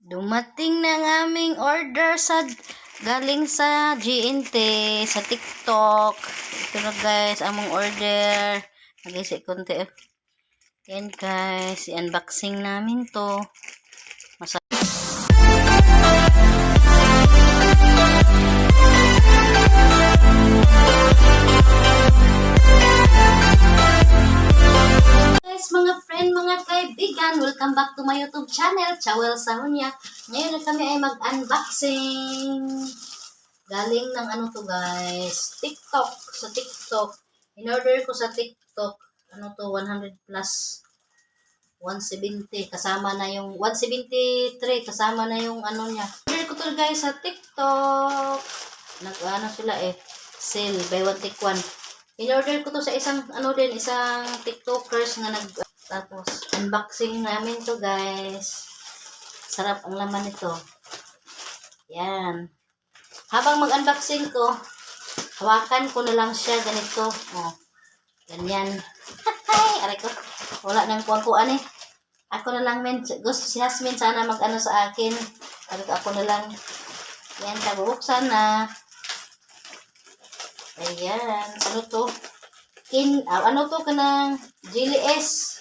Dumating na ang aming order galing sa GNT sa TikTok. Ito na guys, among order. Nag-isa konti. Yan guys, i-unboxing namin to. Mga friend, mga kaibigan, welcome back to my YouTube channel, Chawel Sahunya. Ngayon na kami ay mag-unboxing. Galing ng ano to guys, TikTok. Sa TikTok. In-order ko sa TikTok. Ano to, 100 plus 170. Kasama na yung 173. Kasama na yung ano niya. Order ko to guys sa TikTok. Nag-ano sila sale, buy one take one. In-order ko to sa isang TikTokers na tapos unboxing namin to guys. Sarap ang laman nito. Yan. Habang mag-unboxing ko, hawakan ko na lang siya ganito. Oh. Ganyan. Aray ko. Wala nang kuwan-kuwan Ako na lang gusto si Hasmin sana mag-ano sa akin. Sabi ko ako na lang. Yan, tabubuksan na. Ayan, ano to? Ano to kanang GLS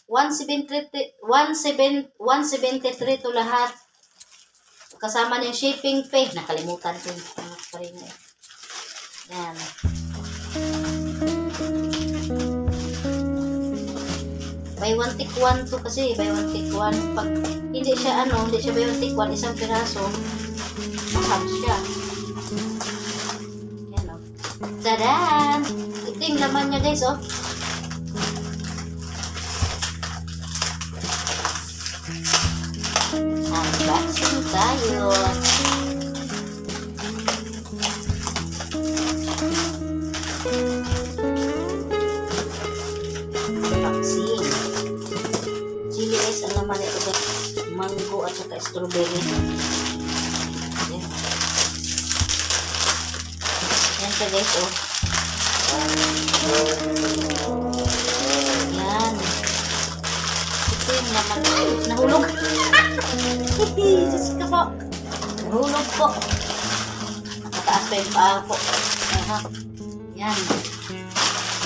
173 to lahat. Kasama na yung shipping fee. Nakalimutan ko yung Yan. Buy one take one to kasi. Buy one take one. Pag hindi siya buy one take one, isang piraso, mahal siya. Tadaan! Ito yung laman niya guys, Unboxing tayo. Unboxing. GLS ang laman ito guys. Mango at saka strawberry. Yan siya guys, Yan. Ito yung laman. Nahulog. Sus ka po. Nahulog po. Nakataas pa yung paa po. Yan.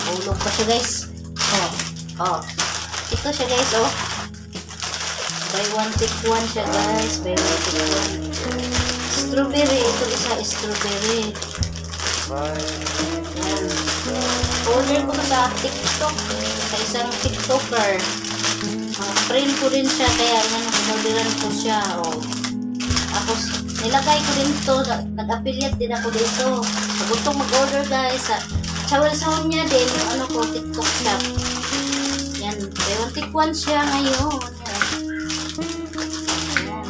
Nahulog pa siya guys. Ito siya guys, Buy one take one siya guys. Buy one take one. Strawberry. Ito isa strawberry. Yan. Order ko na sa TikTok. Sa isang TikToker. Friend ko rin siya. Kaya orderan ko siya. Tapos, nilagay ko rin ito. Nag-affiliate din ako dito. Sa gustong mag-order guys. Sa Chawel Sahunya din. Yung TikTok shop. Yan. Pero tikwan siya ngayon. Yan.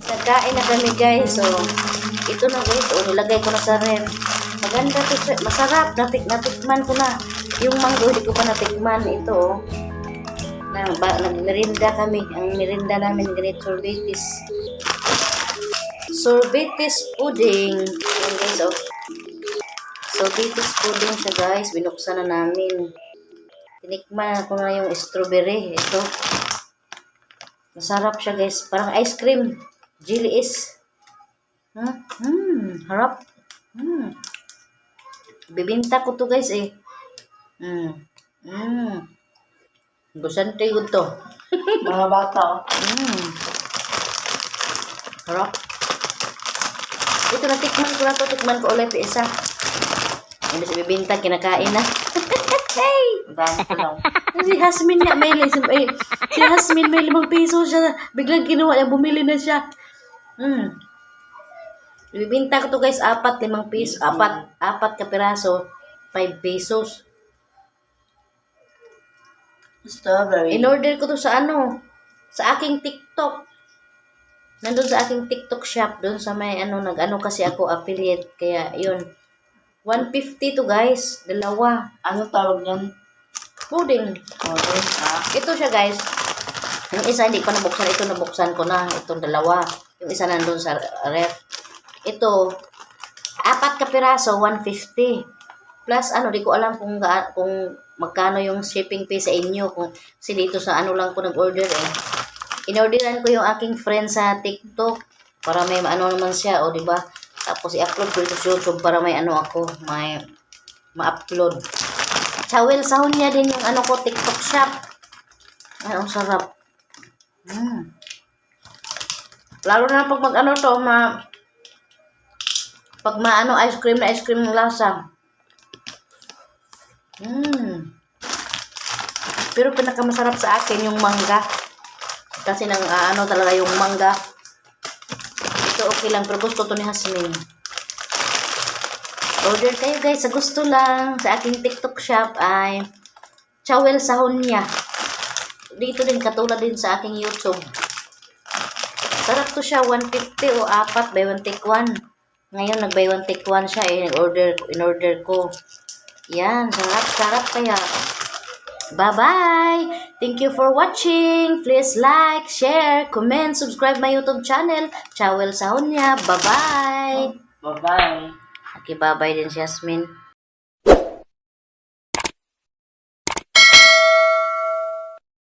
Nagkain na kami guys. Ito na guys, nilagay ko na sa ref. Maganda to, masarap. Natikman ko na. Yung mango, hindi ko pa natikman. Ito, nagmerinda kami. Ang merinda namin, ganito, sorbetes pudding. Yan guys, sorbetes pudding siya guys. Binuksan na namin. Tinikman ko na yung strawberry. Ito. Masarap siya guys. Parang ice cream. GLS. Harap. Bibinta ko to guys Gusante ko to. Mga bata. Harap. Ito natikman ko na to. Tikman ko ulit isa. Hindi sa bibinta, kinakain na. Hey! Dami ko lang. Si Hasmin nga si Hasmin may 5 piso siya. Biglang kinuha niya, bumili na siya. Ibibinta ko to guys, 5 piso. Apat ka piraso, 5 pesos. Strawberry. In-order ko to sa sa aking TikTok. Nandun sa aking TikTok shop, doon sa may nag-ano kasi ako affiliate. Kaya yun, 150 to guys, dalawa. Ano tawag yan? Pudding. Ito siya guys. Yung isa hindi pa nabuksan, ito nabuksan ko na. Itong dalawa. Yung isa nandun sa ref. Ito, 4 ka piraso, 150. Plus, di ko alam kung magkano yung shipping fee sa inyo. Kasi dito sa ano lang ko nag-order eh. In-orderan ko yung aking friend sa TikTok para may ano naman siya, o di ba? Tapos i-upload ko ito sa YouTube para may ano ako, may ma-upload. Chawel sahon niya din yung ano ko, TikTok shop. Ay, ang sarap. Lalo na pag mag ano to, pag maano ice cream ng lasa. Pero pinakamasarap sa akin yung mangga. Kasi nang ano talaga yung mangga. Ito okay lang, pero gusto to ni Hasmin. Order kayo guys, sa gusto lang. Sa aking TikTok shop ay Chawel sahon niya. Dito din, katulad din sa aking YouTube. Sarap to siya, 150 o 4, buy one take one. Ngayon, nag-buy one take one siya eh. In-order ko. Yan, sarap kaya. Bye-bye! Thank you for watching. Please like, share, comment, subscribe my YouTube channel. Chawel Sahunya. Bye-bye! Bye-bye. Okay, bye-bye din si Yasmin.